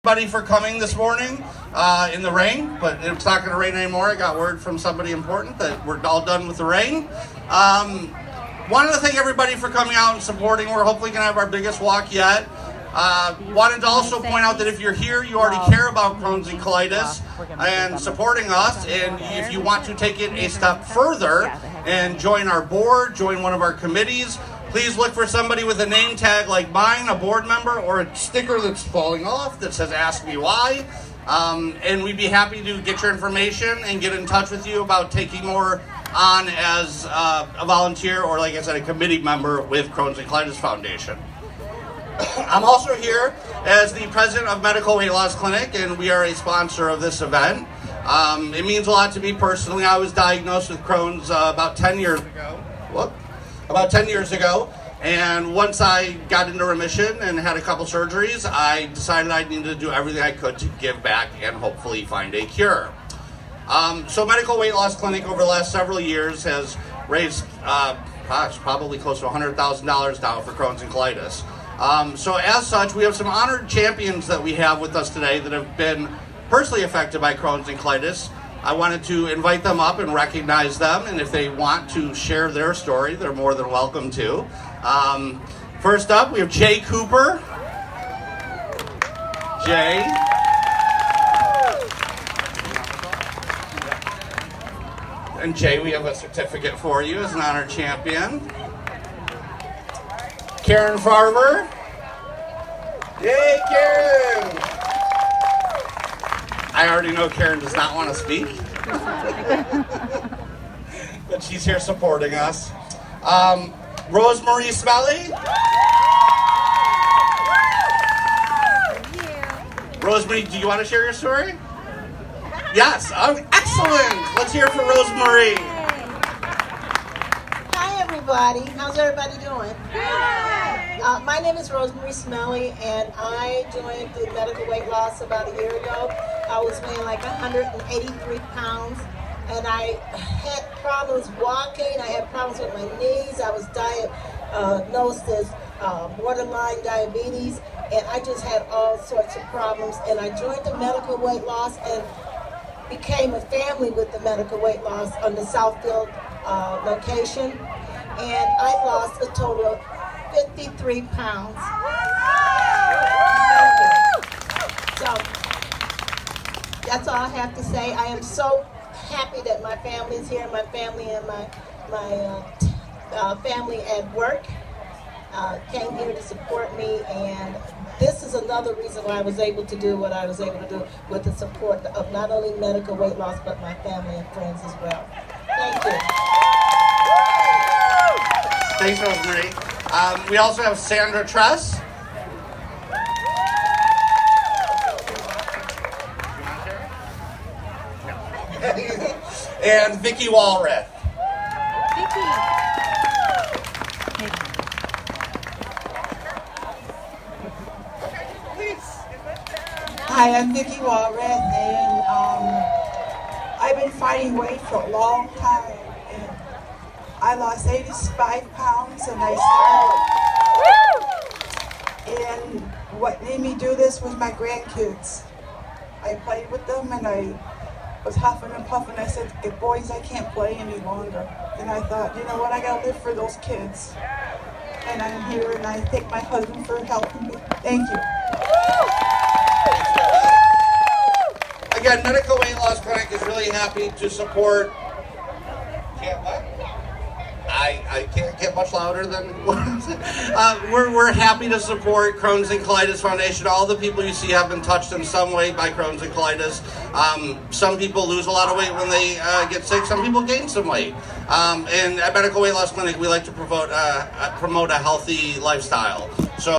Everybody for coming this morning in the rain, but it's not going to rain anymore. I got word from somebody important that we're all done with the rain. Wanted to thank everybody for coming out and supporting. We're hopefully going to have our biggest walk yet. Wanted to also point out that if you're here, you already care about Crohn's and colitis and supporting us, and if you want to take it a step further and join our board, join one of our committees, please look for somebody with a name tag like mine, a board member, or a sticker that's falling off that says "Ask Me Why." And we'd be happy to get your information and get in touch with you about taking more on as a volunteer or, like I said, a committee member with Crohn's and Colitis Foundation. I'm also here as the president of Medical Weight Loss Clinic, and we are a sponsor of this event. It means a lot to me personally. I was diagnosed with Crohn's about 10 years ago. And once I got into remission and had a couple surgeries, I decided I needed to do everything I could to give back and hopefully find a cure. So Medical Weight Loss Clinic over the last several years has raised, probably close to $100,000 now for Crohn's and colitis. So as such, we have some honored champions that we have with us today that have been personally affected by Crohn's and colitis. I wanted to invite them up and recognize them, and if they want to share their story, they're more than welcome to. First up, we have Jay Cooper. Jay. And Jay, we have a certificate for you as an honored champion. Karen Farver. Yay, Karen! I already know Karen does not want to speak, but she's here supporting us. Rosemary Smelly. Rosemary, do you want to share your story? Yes, excellent. Let's hear it for Rosemary. Hi, everybody. How's everybody doing? My name is Rosemary Smelly, and I joined the medical weight loss about a year ago. I was weighing like 183 pounds, and I had problems walking. I had problems with my knees. I was diagnosed as borderline diabetes, and I just had all sorts of problems. And I joined the medical weight loss and became a family with the medical weight loss on the Southfield location, and I lost a total of 53 pounds. So that's all I have to say. I am so happy that my family is here. My family and my family at work came here to support me, and this is another reason why I was able to do what I was able to do with the support of not only medical weight loss, but my family and friends as well. Thank you. Thanks, Rosemary. We also have Sandra Tress. And Vicki Walrath. Hi, I'm Vicki Walrath, and I've been fighting weight for a long time. And I lost 85 pounds, and I started. And what made me do this was my grandkids. I played with them, and I was huffing and puffing. I said, boys, I can't play any longer. And I thought, you know what, I gotta live for those kids. And I'm here, and I thank my husband for helping me. Thank you. Again, Medical Weight Loss Clinic is really happy to support. I can't get much louder than we're happy to support Crohn's and Colitis Foundation. All the people you see have been touched in some way by Crohn's and colitis. Some people lose a lot of weight when they get sick. Some people gain some weight. And at Medical Weight Loss Clinic, we like to promote a healthy lifestyle.